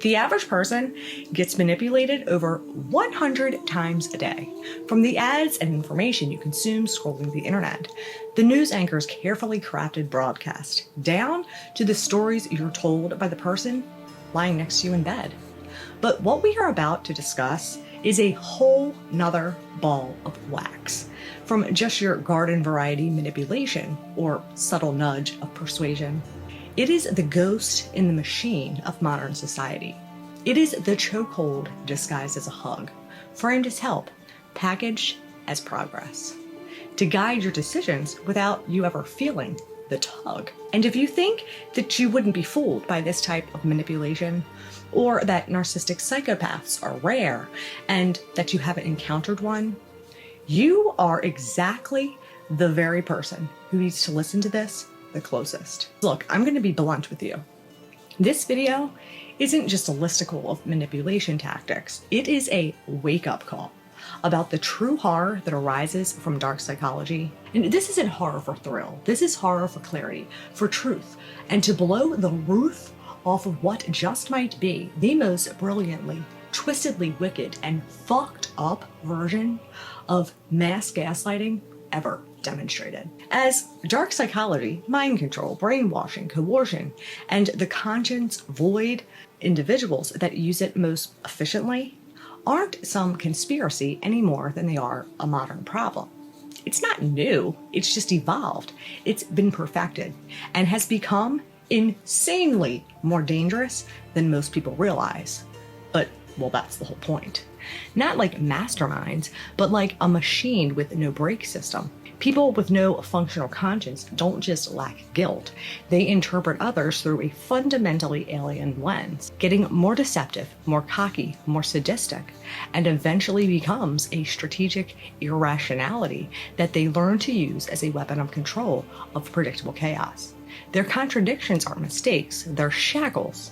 The average person gets manipulated over 100 times a day. From the ads and information you consume scrolling the internet, the news anchor's carefully crafted broadcast, down to the stories you're told by the person lying next to you in bed. But what we are about to discuss is a whole nother ball of wax. From just your garden variety manipulation or subtle nudge of persuasion. It is the ghost in the machine of modern society. It is the chokehold disguised as a hug, framed as help, packaged as progress, to guide your decisions without you ever feeling the tug. And if you think that you wouldn't be fooled by this type of manipulation, or that narcissistic psychopaths are rare, and that you haven't encountered one, you are exactly the very person who needs to listen to this the closest. Look, I'm going to be blunt with you. This video isn't just a listicle of manipulation tactics. It is a wake-up call about the true horror that arises from dark psychology. And this isn't horror for thrill. This is horror for clarity, for truth, and to blow the roof off of what just might be the most brilliantly, twistedly wicked, and fucked up version of mass gaslighting ever demonstrated. As dark psychology, mind control, brainwashing, coercion, and the conscience void individuals that use it most efficiently aren't some conspiracy any more than they are a modern problem. It's not new, it's just evolved. It's been perfected and has become insanely more dangerous than most people realize. But, well, that's the whole point. Not like masterminds, but like a machine with no brake system. People with no functional conscience don't just lack guilt. They interpret others through a fundamentally alien lens, getting more deceptive, more cocky, more sadistic, and eventually becomes a strategic irrationality that they learn to use as a weapon of control of predictable chaos. Their contradictions are mistakes, they're shackles,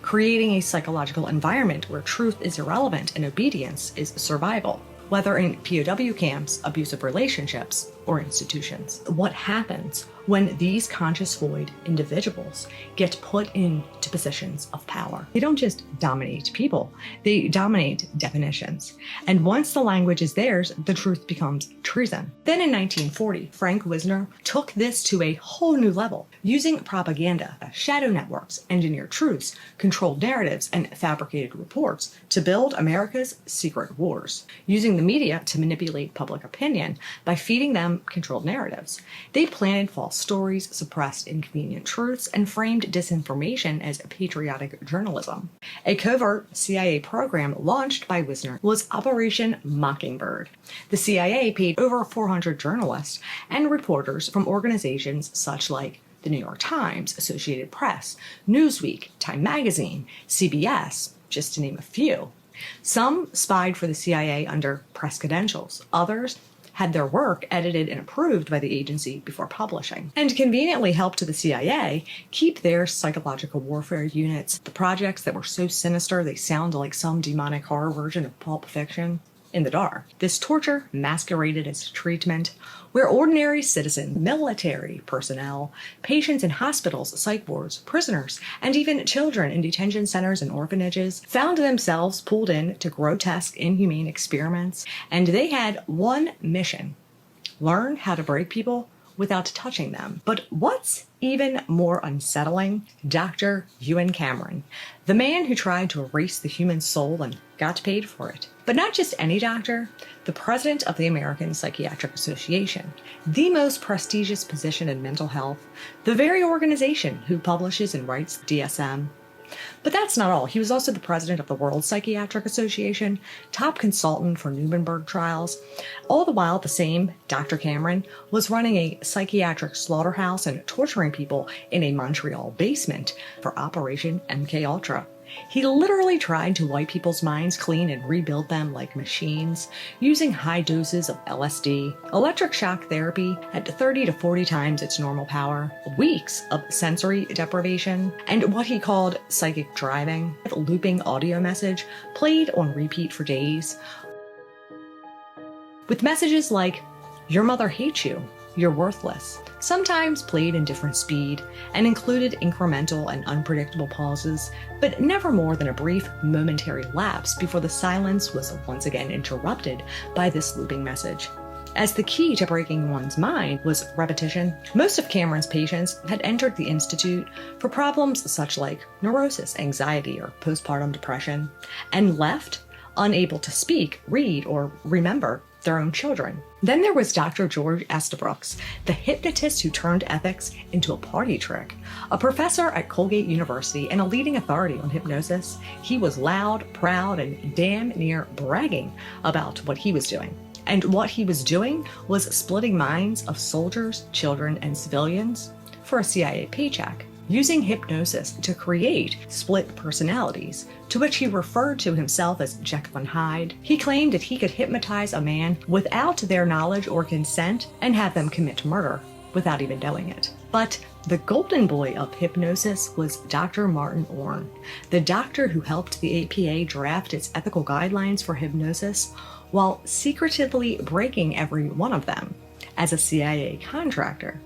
creating a psychological environment where truth is irrelevant and obedience is survival. Whether in POW camps, abusive relationships, or institutions. What happens when these conscious void individuals get put into positions of power? They don't just dominate people, they dominate definitions. And once the language is theirs, the truth becomes treason. Then in 1940, Frank Wisner took this to a whole new level, using propaganda, shadow networks, engineered truths, controlled narratives, and fabricated reports to build America's secret wars, using the media to manipulate public opinion by feeding them controlled narratives. They planted false stories, suppressed inconvenient truths, and framed disinformation as patriotic journalism. A covert CIA program launched by Wisner was Operation Mockingbird. The CIA paid over 400 journalists and reporters from organizations such like the New York Times, Associated Press, Newsweek, Time Magazine, CBS, just to name a few. Some spied for the CIA under press credentials. Others had their work edited and approved by the agency before publishing, and conveniently helped to the CIA keep their psychological warfare units, the projects that were so sinister they sound like some demonic horror version of Pulp Fiction, in the dark. This torture masqueraded as treatment, where ordinary citizens, military personnel, patients in hospitals, psych wards, prisoners, and even children in detention centers and orphanages found themselves pulled in to grotesque, inhumane experiments, and they had one mission: learn how to break people without touching them. But what's even more unsettling? Dr. Ewen Cameron, the man who tried to erase the human soul and got paid for it. But not just any doctor, the president of the American Psychiatric Association, the most prestigious position in mental health, the very organization who publishes and writes the DSM. But that's not all. He was also the president of the World Psychiatric Association, top consultant for Nuremberg trials. All the while, the same Dr. Cameron was running a psychiatric slaughterhouse and torturing people in a Montreal basement for Operation MKUltra. He literally tried to wipe people's minds clean and rebuild them like machines, using high doses of LSD, electric shock therapy at 30 to 40 times its normal power, weeks of sensory deprivation, and what he called psychic driving, a looping audio message played on repeat for days, with messages like, "Your mother hates you," you're worthless, sometimes played in different speed and included incremental and unpredictable pauses, but never more than a brief momentary lapse before the silence was once again interrupted by this looping message. As the key to breaking one's mind was repetition, most of Cameron's patients had entered the institute for problems such like neurosis, anxiety, or postpartum depression, and left unable to speak, read, or remember their own children. Then there was Dr. George Estabrooks, the hypnotist who turned ethics into a party trick. A professor at Colgate University and a leading authority on hypnosis, he was loud, proud, and damn near bragging about what he was doing. And what he was doing was splitting minds of soldiers, children, and civilians for a CIA paycheck, using hypnosis to create split personalities, to which he referred to himself as Jekyll and Hyde. He claimed that he could hypnotize a man without their knowledge or consent and have them commit murder without even knowing it. But the golden boy of hypnosis was Dr. Martin Orne, the doctor who helped the APA draft its ethical guidelines for hypnosis while secretively breaking every one of them as a CIA contractor,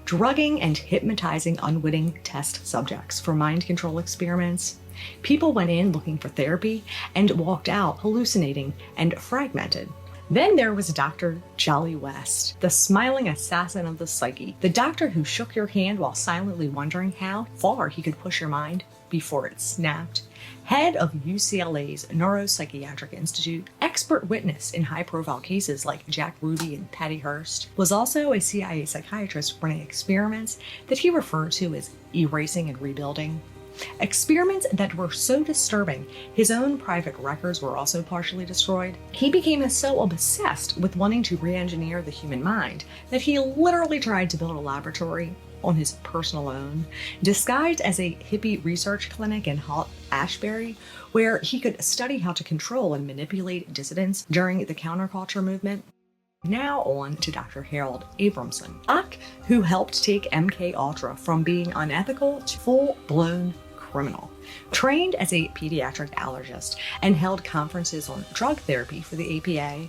drugging and hypnotizing unwitting test subjects for mind control experiments. People went in looking for therapy and walked out hallucinating and fragmented. Then there was Dr. Jolly West, the smiling assassin of the psyche, the doctor who shook your hand while silently wondering how far he could push your mind before it snapped. Head of UCLA's Neuropsychiatric Institute, expert witness in high-profile cases like Jack Ruby and Patty Hearst, was also a CIA psychiatrist running experiments that he referred to as erasing and rebuilding. Experiments that were so disturbing, his own private records were also partially destroyed. He became so obsessed with wanting to re-engineer the human mind that he literally tried to build a laboratory on his personal own, disguised as a hippie research clinic in Ashbury, where he could study how to control and manipulate dissidents during the counterculture movement. Now on to Dr. Harold Abramson, who helped take MK Ultra from being unethical to full-blown criminal. Trained as a pediatric allergist and held conferences on drug therapy for the APA,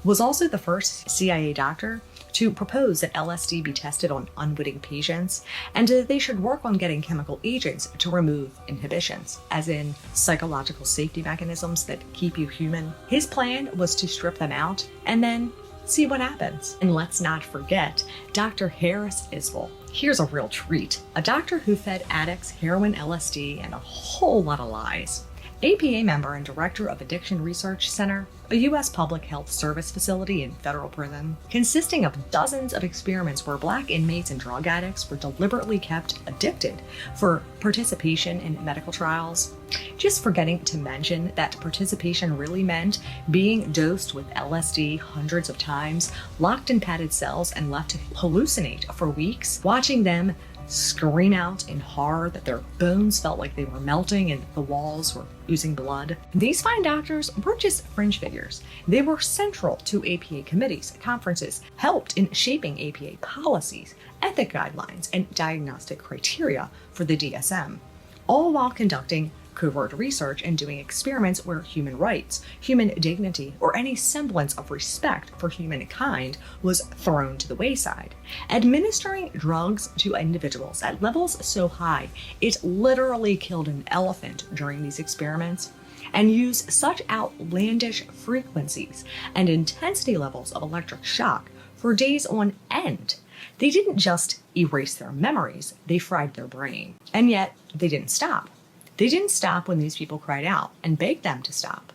was also the first CIA doctor to propose that LSD be tested on unwitting patients and they should work on getting chemical agents to remove inhibitions, as in psychological safety mechanisms that keep you human. His plan was to strip them out and then see what happens. And let's not forget Dr. Harris Isbell. Here's a real treat. A doctor who fed addicts heroin, LSD, and a whole lot of lies. APA member and director of Addiction Research Center, a U.S. public health service facility in federal prison, consisting of dozens of experiments where Black inmates and drug addicts were deliberately kept addicted for participation in medical trials. Just forgetting to mention that participation really meant being dosed with LSD hundreds of times, locked in padded cells, and left to hallucinate for weeks, watching them scream out in horror that their bones felt like they were melting and the walls were oozing blood. These fine doctors weren't just fringe figures. They were central to APA committees, conferences, helped in shaping APA policies, ethic guidelines, and diagnostic criteria for the DSM, all while conducting covert research and doing experiments where human rights, human dignity, or any semblance of respect for humankind was thrown to the wayside. Administering drugs to individuals at levels so high it literally killed an elephant during these experiments, and used such outlandish frequencies and intensity levels of electric shock for days on end. They didn't just erase their memories, they fried their brain. And yet, they didn't stop. They didn't stop when these people cried out and begged them to stop.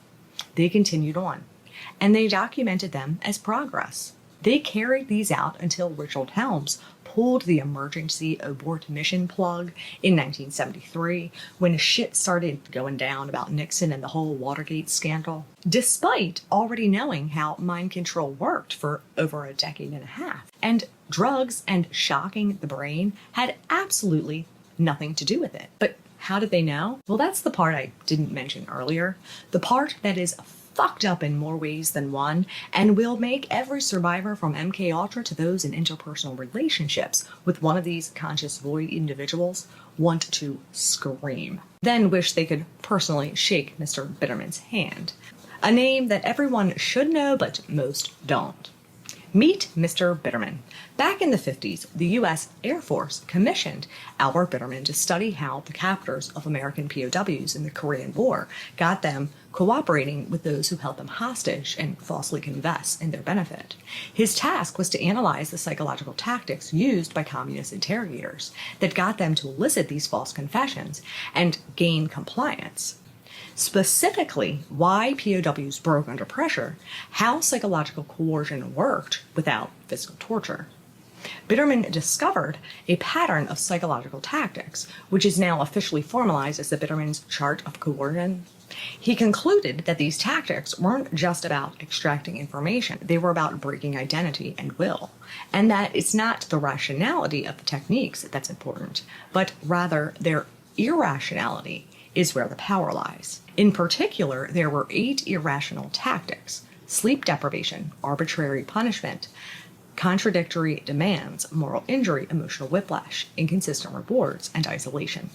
They continued on, and they documented them as progress. They carried these out until Richard Helms pulled the emergency abort mission plug in 1973 when shit started going down about Nixon and the whole Watergate scandal, despite already knowing how mind control worked for over a decade and a half. And drugs and shocking the brain had absolutely nothing to do with it. But how did they know? Well, that's the part I didn't mention earlier. The part that is fucked up in more ways than one and will make every survivor from MK Ultra to those in interpersonal relationships with one of these conscious void individuals want to scream. Then wish they could personally shake Mr. Biderman's hand. A name that everyone should know, but most don't. Meet Mr. Biderman. Back in the 50s, the U.S. Air Force commissioned Albert Biderman to study how the captors of American POWs in the Korean War got them cooperating with those who held them hostage and falsely confess in their benefit. His task was to analyze the psychological tactics used by communist interrogators that got them to elicit these false confessions and gain compliance. Specifically, why POWs broke under pressure, how psychological coercion worked without physical torture. Biderman discovered a pattern of psychological tactics, which is now officially formalized as the Biderman Chart of Coercion. He concluded that these tactics weren't just about extracting information, they were about breaking identity and will, and that it's not the rationality of the techniques that's important, but rather their irrationality is where the power lies. In particular, there were 8 irrational tactics: sleep deprivation, arbitrary punishment, contradictory demands, moral injury, emotional whiplash, inconsistent rewards, and isolation.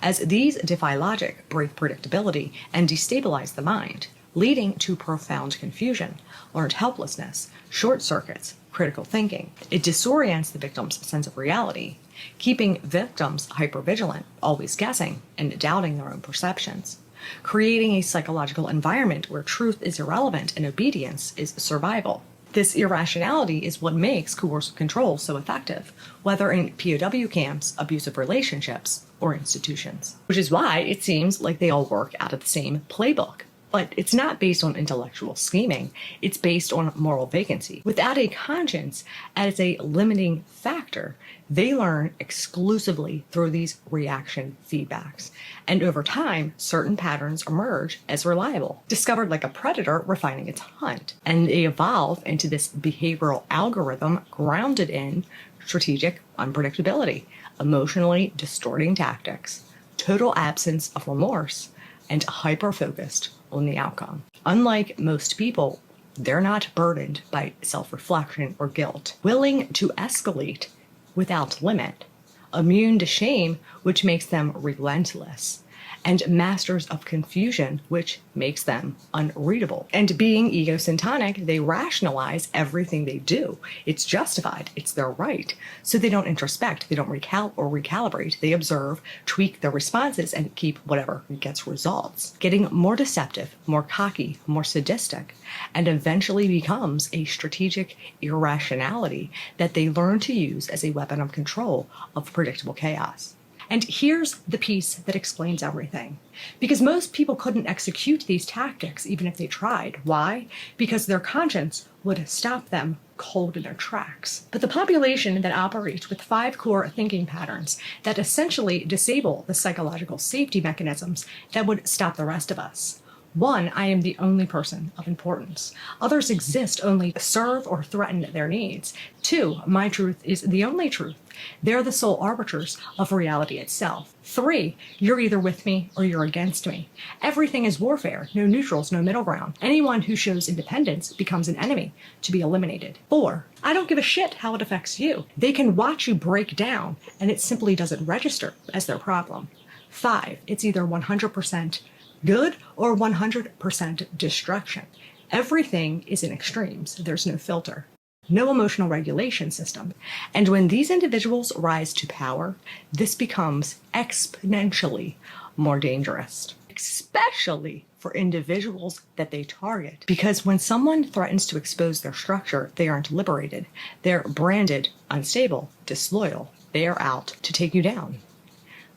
As these defy logic, break predictability, and destabilize the mind, leading to profound confusion, learned helplessness, short circuits, critical thinking. It disorients the victim's sense of reality, keeping victims hypervigilant, always guessing, and doubting their own perceptions, creating a psychological environment where truth is irrelevant and obedience is survival. This irrationality is what makes coercive control so effective, whether in POW camps, abusive relationships, or institutions. Which is why it seems like they all work out of the same playbook. But it's not based on intellectual scheming, it's based on moral vacancy. Without a conscience as a limiting factor, they learn exclusively through these reaction feedbacks. And over time, certain patterns emerge as reliable, discovered like a predator refining its hunt. And they evolve into this behavioral algorithm grounded in strategic unpredictability, emotionally distorting tactics, total absence of remorse, and hyper-focused on the outcome. Unlike most people, they're not burdened by self-reflection or guilt, willing to escalate without limit, immune to shame, which makes them relentless, and masters of confusion, which makes them unreadable. And being egocentric, they rationalize everything they do. It's justified, it's their right. So they don't introspect, they don't recalibrate, they observe, tweak their responses, and keep whatever gets results. Getting more deceptive, more cocky, more sadistic, and eventually becomes a strategic irrationality that they learn to use as a weapon of control of predictable chaos. And here's the piece that explains everything. Because most people couldn't execute these tactics even if they tried. Why? Because their conscience would stop them cold in their tracks. But the population that operates with 5 core thinking patterns that essentially disable the psychological safety mechanisms that would stop the rest of us. 1, I am the only person of importance. Others exist only to serve or threaten their needs. 2, my truth is the only truth. They're the sole arbiters of reality itself. 3, you're either with me or you're against me. Everything is warfare, no neutrals, no middle ground. Anyone who shows independence becomes an enemy to be eliminated. 4, I don't give a shit how it affects you. They can watch you break down and it simply doesn't register as their problem. 5, it's either 100% good or 100% destruction. Everything is in extremes. There's no filter, no emotional regulation system. And when these individuals rise to power, this becomes exponentially more dangerous, especially for individuals that they target. Because when someone threatens to expose their structure, they aren't liberated. They're branded unstable, disloyal. They are out to take you down.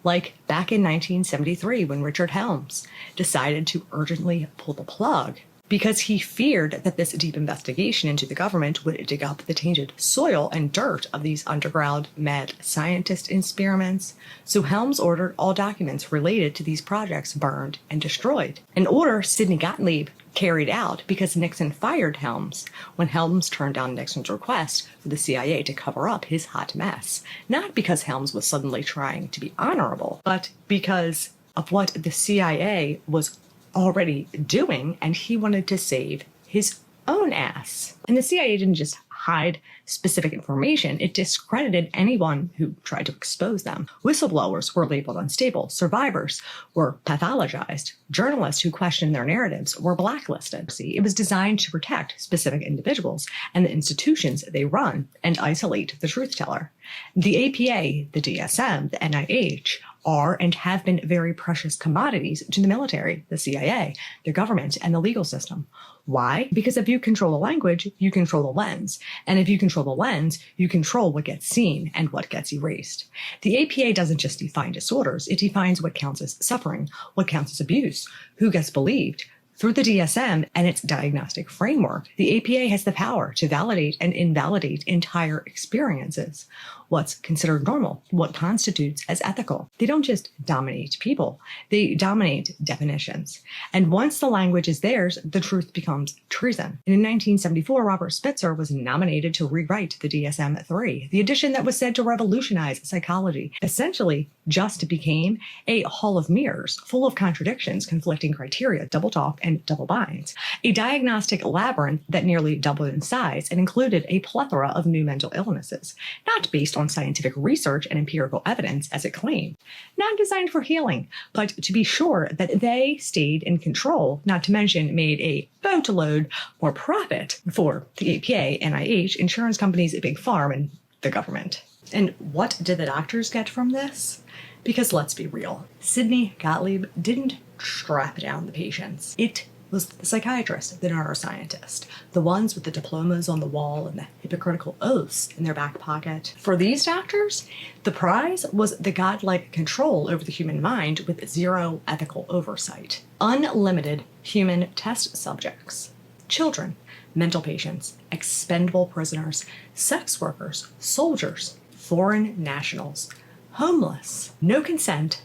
Like back in 1973 when Richard Helms decided to urgently pull the plug because he feared that this deep investigation into the government would dig up the tainted soil and dirt of these underground mad scientist experiments. So Helms ordered all documents related to these projects burned and destroyed. An order Sidney Gottlieb carried out because Nixon fired Helms when Helms turned down Nixon's request for the CIA to cover up his hot mess. Not because Helms was suddenly trying to be honorable, but because of what the CIA was already doing, and he wanted to save his own ass. And the CIA didn't just hide specific information, it discredited anyone who tried to expose them. Whistleblowers were labeled unstable. Survivors were pathologized. Journalists who questioned their narratives were blacklisted. It was designed to protect specific individuals and the institutions they run and isolate the truth teller. The APA, the DSM, the NIH are and have been very precious commodities to the military, the CIA, the government, and the legal system. Why? Because if you control the language, you control the lens. And if you control the lens, you control what gets seen and what gets erased. The APA doesn't just define disorders, it defines what counts as suffering, what counts as abuse, who gets believed. Through the DSM and its diagnostic framework, the APA has the power to validate and invalidate entire experiences. What's considered normal, what constitutes as ethical. They don't just dominate people, they dominate definitions. And once the language is theirs, the truth becomes treason. And in 1974, Robert Spitzer was nominated to rewrite the DSM-3, the edition that was said to revolutionize psychology. Essentially, just became a hall of mirrors, full of contradictions, conflicting criteria, double talk, and double binds. A diagnostic labyrinth that nearly doubled in size and included a plethora of new mental illnesses, not based on scientific research and empirical evidence as it claimed, not designed for healing, but to be sure that they stayed in control, not to mention made a boatload more profit for the APA, NIH, insurance companies, Big Pharma, and the government. And what did the doctors get from this? Because let's be real, Sidney Gottlieb didn't strap down the patients. It was the psychiatrist, the neuroscientist, the ones with the diplomas on the wall and the hypocritical oaths in their back pocket. For these doctors, the prize was the godlike control over the human mind with zero ethical oversight. Unlimited human test subjects. Children, mental patients, expendable prisoners, sex workers, soldiers, foreign nationals, homeless, no consent,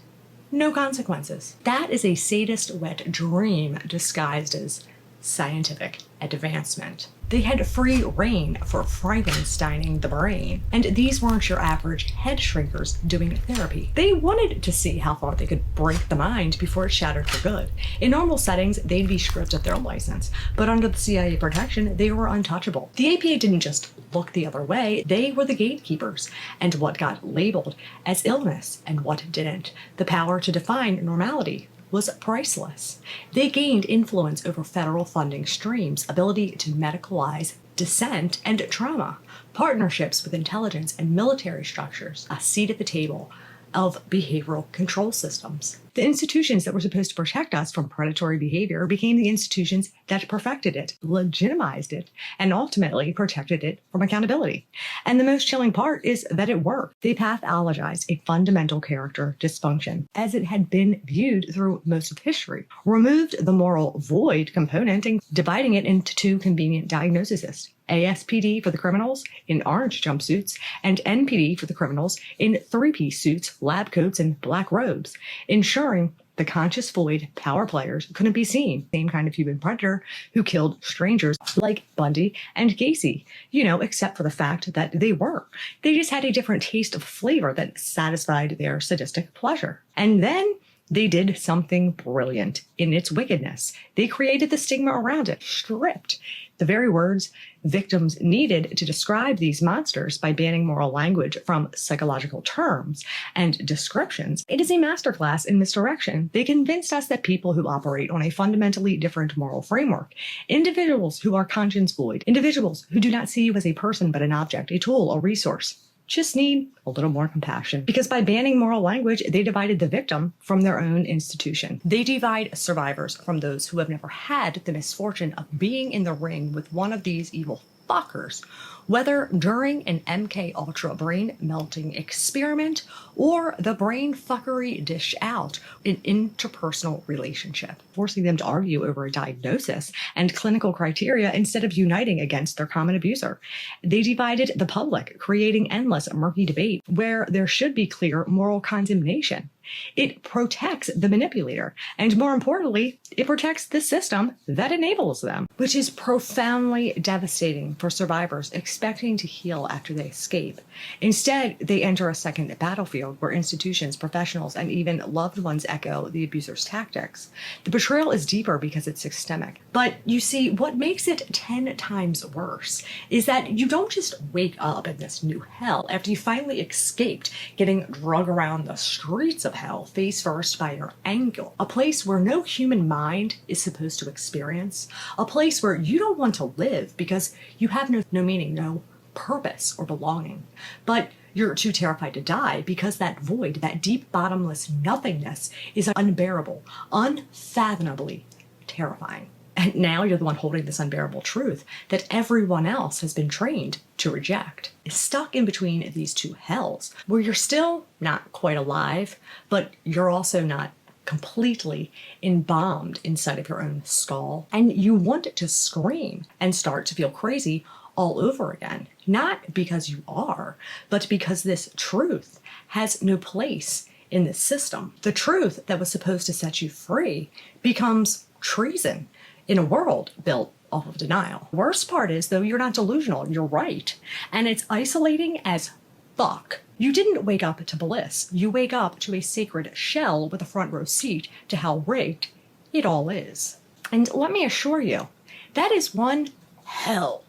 no consequences. That is a sadist wet dream disguised as scientific advancement. They had free reign for Frankensteining the brain. And these weren't your average head shrinkers doing therapy. They wanted to see how far they could break the mind before it shattered for good. In normal settings, they'd be stripped of their license. But under the CIA protection, they were untouchable. The APA didn't just look the other way, they were the gatekeepers. And what got labeled as illness and what didn't. The power to define normality was priceless. They gained influence over federal funding streams, ability to medicalize dissent and trauma, partnerships with intelligence and military structures, a seat at the table of behavioral control systems. The institutions that were supposed to protect us from predatory behavior became the institutions that perfected it, legitimized it, and ultimately protected it from accountability. And the most chilling part is that it worked. They pathologized a fundamental character dysfunction, as it had been viewed through most of history, removed the moral void component and dividing it into two convenient diagnoses. ASPD for the criminals in orange jumpsuits, and NPD for the criminals in three-piece suits, lab coats, and black robes, ensuring the conscious void power players couldn't be seen. Same kind of human predator who killed strangers like Bundy and Gacy, except for the fact that they were. They just had a different taste of flavor that satisfied their sadistic pleasure. And then they did something brilliant in its wickedness. They created the stigma around it, stripped the very words victims needed to describe these monsters by banning moral language from psychological terms and descriptions. It is a masterclass in misdirection. They convinced us that people who operate on a fundamentally different moral framework, individuals who are conscience void, individuals who do not see you as a person but an object, a tool, a resource, just need a little more compassion. Because by banning moral language, they divided the victim from their own institution. They divide survivors from those who have never had the misfortune of being in the ring with one of these evil fuckers, whether during an MK Ultra brain melting experiment or the brain fuckery dished out in interpersonal relationship, forcing them to argue over a diagnosis and clinical criteria instead of uniting against their common abuser. They divided the public, creating endless murky debate where there should be clear moral condemnation. It protects the manipulator, and more importantly, it protects the system that enables them, which is profoundly devastating for survivors expecting to heal after they escape. Instead, they enter a second battlefield where institutions, professionals, and even loved ones echo the abuser's tactics. The betrayal is deeper because it's systemic. But you see, what makes it 10 times worse is that you don't just wake up in this new hell after you finally escaped, getting drug around the streets of hell face first by your ankle, a place where no human mind is supposed to experience, a place where you don't want to live because you have no meaning, no purpose or belonging. But you're too terrified to die because that void, that deep bottomless nothingness, is unbearable, unfathomably terrifying. And now you're the one holding this unbearable truth that everyone else has been trained to reject. Stuck in between these two hells, where you're still not quite alive, but you're also not completely embalmed inside of your own skull. And you want to scream and start to feel crazy all over again. Not because you are, but because this truth has no place in this system. The truth that was supposed to set you free becomes treason in a world built off of denial. The worst part is, though, you're not delusional, you're right. And it's isolating as fuck. You didn't wake up to bliss. You wake up to a sacred shell with a front row seat to how rigged it all is. And let me assure you, that is one hell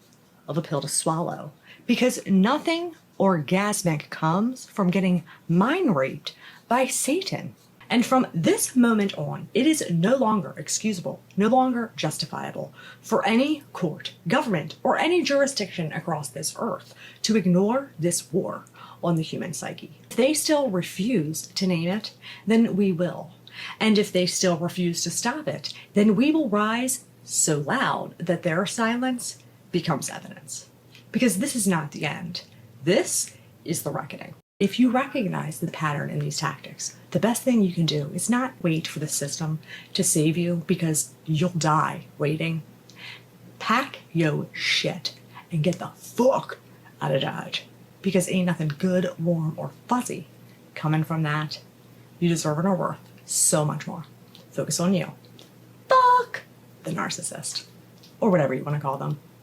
of a pill to swallow, because nothing orgasmic comes from getting mind raped by Satan. And from this moment on, it is no longer excusable, no longer justifiable for any court, government, or any jurisdiction across this earth to ignore this war on the human psyche. If they still refuse to name it, then we will. And if they still refuse to stop it, then we will rise so loud that their silence becomes evidence. Because this is not the end. This is the reckoning. If you recognize the pattern in these tactics, the best thing you can do is not wait for the system to save you, because you'll die waiting. Pack yo shit and get the fuck out of Dodge, because ain't nothing good, warm, or fuzzy coming from that. You deserve and are worth so much more. Focus on you. Fuck the narcissist, or whatever you want to call them.